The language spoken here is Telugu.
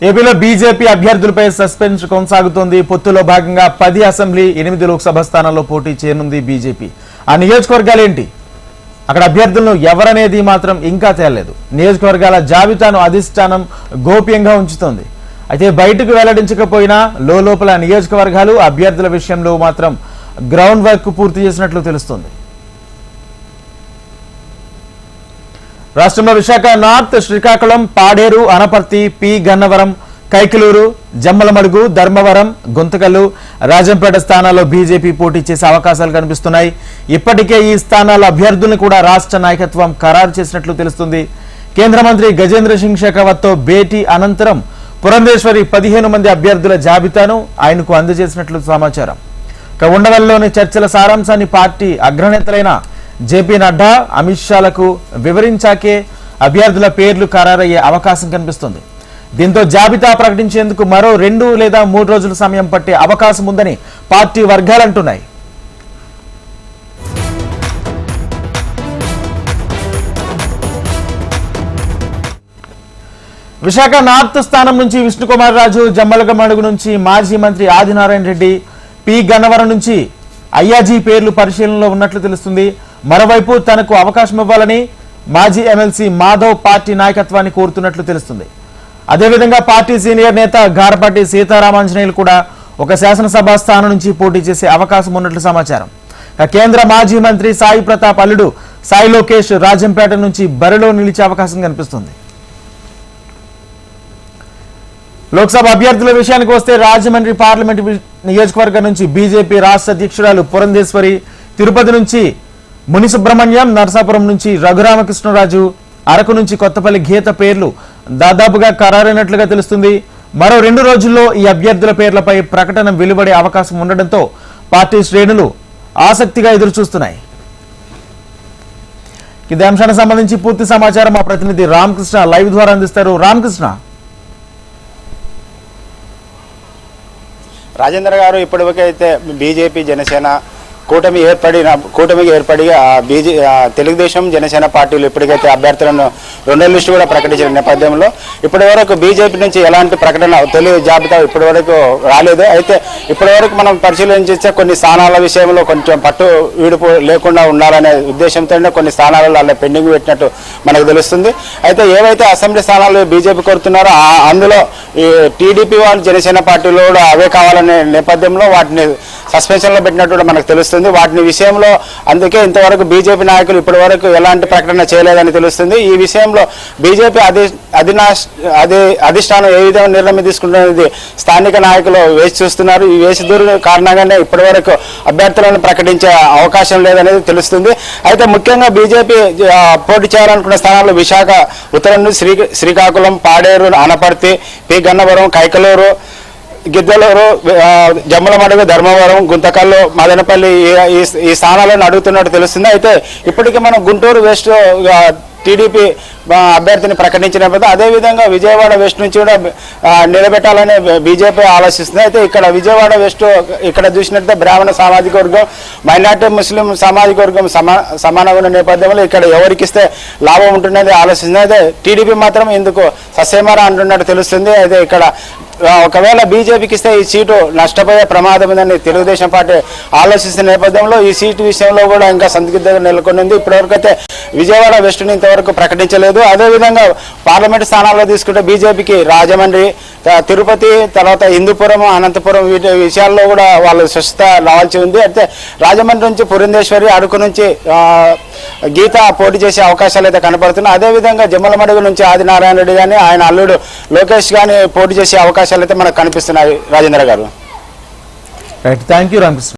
ఏపీలో బీజేపీ అభ్యర్థులపై సస్పెన్స్ కొనసాగుతోంది. పొత్తులో భాగంగా 10 అసెంబ్లీ 8 లోక్సభ స్థానాల్లో పోటీ చేయనుంది బీజేపీ. ఆ నియోజకవర్గాలేంటి, అక్కడ అభ్యర్థులను ఎవరనేది మాత్రం ఇంకా తేలలేదు. నియోజకవర్గాల జాబితాను అధిష్టానం గోప్యంగా ఉంచుతోంది. అయితే బయటకు వెల్లడించకపోయినా లోపల నియోజకవర్గాలు అభ్యర్థుల విషయంలో మాత్రం గ్రౌండ్ వర్క్ పూర్తి చేసినట్లు తెలుస్తోంది. రాష్ట్రంలో విశాఖ నార్త్, శ్రీకాకుళం, పాడేరు, అనపర్తి, పి గన్నవరం, కైకలూరు, జమ్మలమడుగు, ధర్మవరం, గుంతకల్లు, రాజంపేట స్థానాల్లో బీజేపీ పోటీ చేసే అవకాశాలు కనిపిస్తున్నాయి. ఇప్పటికే ఈ స్థానాల అభ్యర్థులను కూడా రాష్ట్ర నాయకత్వం ఖరారు చేసినట్లు తెలుస్తుంది. కేంద్ర మంత్రి గజేంద్ర సింగ్ షెకావత్తో భేటీ అనంతరం పురంధేశ్వరి 15 మంది అభ్యర్థుల జాబితాను ఆయనకు అందజేసినట్లు సమాచారం. ఉండవల్లిలోని చర్చల సారాంశాన్ని పార్టీ అగ్రనేతలైన జేపీ నడ్డా, అమిత్ షాలకు వివరించాకే అభ్యర్థుల పేర్లు ఖరారయ్యే అవకాశం కనిపిస్తుంది. దీంతో జాబితా ప్రకటించేందుకు మరో 2 లేదా 3 రోజుల సమయం పట్టే అవకాశం ఉందని పార్టీ వర్గాలంటున్నాయి. విశాఖ నార్త్ స్థానం నుంచి విష్ణుకుమార్ రాజు, జమ్మలమడుగు నుంచి మాజీ మంత్రి ఆదినారాయణ రెడ్డి, పి గన్నవరం నుంచి అయ్యాజీ పేర్లు పరిశీలనలో ఉన్నట్లు తెలుస్తుంది. మరోవైపు తనకు అవకాశం ఇవ్వాలని మాజీ ఎమ్మెల్సీ మాధవ్ పార్టీ నాయకత్వాన్ని కోరుతున్నట్లు తెలుస్తుంది. అదేవిధంగా పార్టీ సీనియర్ నేత గారపాటి సీతారామాంజనేయులు కూడా ఒక శాసనసభ స్థానం నుంచి పోటీ చేసే అవకాశం ఉన్నట్లు సమాచారం. కేంద్ర మాజీ మంత్రి సాయి ప్రతాప్ అల్లుడు సాయి లోకేష్ రాజంపేట నుంచి బరిలో నిలిచే అవకాశం కనిపిస్తుంది. లోక్సభ అభ్యర్థుల విషయానికి వస్తే రాజమండ్రి పార్లమెంట్ నియోజకవర్గం నుంచి బీజేపీ రాష్ట్ర అధ్యక్షురాలు పురంధేశ్వరి, తిరుపతి నుంచి ముని సుబ్రహ్మణ్యం, నరసాపురం నుంచి రఘురామకృష్ణరాజు, అరకు నుంచి కొత్తపల్లి గీత పేర్లు దాదాపుగా ఖరారైనట్లుగా తెలుస్తుంది. మరో 2 రోజుల్లో ఈ అభ్యర్థుల పేర్లపై ప్రకటన వెలువడే అవకాశం ఉండడంతో పార్టీ శ్రేణులు ఆసక్తిగా ఎదురుచూస్తున్నాయి. ఇదే అంశానికి సంబంధించి పూర్తి సమాచారం మా ప్రతినిధి రామకృష్ణ లైవ్ ద్వారా అందిస్తారు. రామకృష్ణ. రాజేంద్ర గారు, ఇప్పటివరకైతే బీజేపీ జనసేన కూటమికి ఏర్పడి తెలుగుదేశం జనసేన పార్టీలు ఇప్పటికైతే అభ్యర్థులను 2 లిస్టు కూడా ప్రకటించిన నేపథ్యంలో ఇప్పటివరకు బీజేపీ నుంచి ఎలాంటి ప్రకటన తొలి జాబితా ఇప్పటివరకు రాలేదు. అయితే ఇప్పటివరకు మనం పరిశీలన చేస్తే కొన్ని స్థానాల విషయంలో కొంచెం పట్టు వీడుపు లేకుండా ఉండాలనే ఉద్దేశంతోనే కొన్ని స్థానాలలో అలా పెండింగ్ పెట్టినట్టు మనకు తెలుస్తుంది. అయితే ఏవైతే అసెంబ్లీ స్థానాలు బీజేపీ కోరుతున్నారో అందులో ఈ టీడీపీ వాళ్ళు జనసేన పార్టీలో కూడా అవే కావాలనే నేపథ్యంలో వాటిని సస్పెన్షన్లో పెట్టినట్టు మనకు తెలుస్తుంది. వాటిని విషయంలో అందుకే ఇంతవరకు బీజేపీ నాయకులు ఇప్పటి వరకు ఎలాంటి ప్రకటన చేయలేదని తెలుస్తుంది. ఈ విషయంలో బీజేపీ అధిష్టానం ఏ విధంగా నిర్ణయం తీసుకుంటున్నది స్థానిక నాయకులు వేచి చూస్తున్నారు. ఈ వేచి దూరం కారణంగానే ఇప్పటి వరకు అభ్యర్థులను ప్రకటించే అవకాశం లేదనేది తెలుస్తుంది. అయితే ముఖ్యంగా బీజేపీ పోటీ చేయాలనుకున్న స్థానాల్లో విశాఖ ఉత్తరం నుంచి శ్రీకాకుళం, పాడేరు, అనపర్తి, పి గన్నవరం, కైకలూరు, గిద్దలూరు, జమ్మలమడుగు, ధర్మవరం, గుంతకల్లు, మదనపల్లి ఈ స్థానాలను అడుగుతున్నట్టు తెలుస్తుంది. అయితే ఇప్పటికీ మనం గుంటూరు వెస్ట్ టీడీపీ అభ్యర్థిని ప్రకటించినప్పుడు అదేవిధంగా విజయవాడ వెస్ట్ నుంచి కూడా నిలబెట్టాలని బీజేపీ ఆలోచిస్తుంది. అయితే ఇక్కడ విజయవాడ వెస్ట్ ఇక్కడ చూసినట్లయితే బ్రాహ్మణ సామాజిక వర్గం, మైనార్టీ ముస్లిం సామాజిక వర్గం సమానంగా ఉన్న నేపథ్యంలో ఇక్కడ ఎవరికిస్తే లాభం ఉంటుందని ఆలోచిస్తుంది. అయితే టీడీపీ మాత్రం ఇందుకు ససేమరా అంటున్నట్టు తెలుస్తుంది. అయితే ఇక్కడ ఒకవేళ బీజేపీకి ఇస్తే ఈ సీటు నష్టపోయే ప్రమాదం ఉందని తెలుగుదేశం పార్టీ ఆలోచిస్తున్న నేపథ్యంలో ఈ సీటు విషయంలో కూడా ఇంకా సందిగ్ధంగా నెలకొని ఉంది. ఇప్పటివరకు అయితే విజయవాడ వెస్ట్ని ఇంతవరకు ప్రకటించలేదు. అదేవిధంగా పార్లమెంటు స్థానాల్లో తీసుకుంటే బీజేపీకి రాజమండ్రి, తిరుపతి, తర్వాత హిందూపురం, అనంతపురం వీటి విషయాల్లో కూడా వాళ్ళు స్వచ్ఛత రావాల్సి ఉంది. అయితే రాజమండ్రి నుంచి పురంధేశ్వరి, అరకు నుంచి గీత పోటీ చేసే అవకాశాలు అయితే కనపడుతున్నాయి. అదేవిధంగా జమ్మలమడుగు నుంచి ఆదినారాయణ రెడ్డి కానీ ఆయన అల్లుడు లోకేష్ కానీ పోటీ చేసే అవకాశాలు అయితే మనకు కనిపిస్తున్నాయి. రాజేంద్ర గారు. Right, thank you Ramakrishna.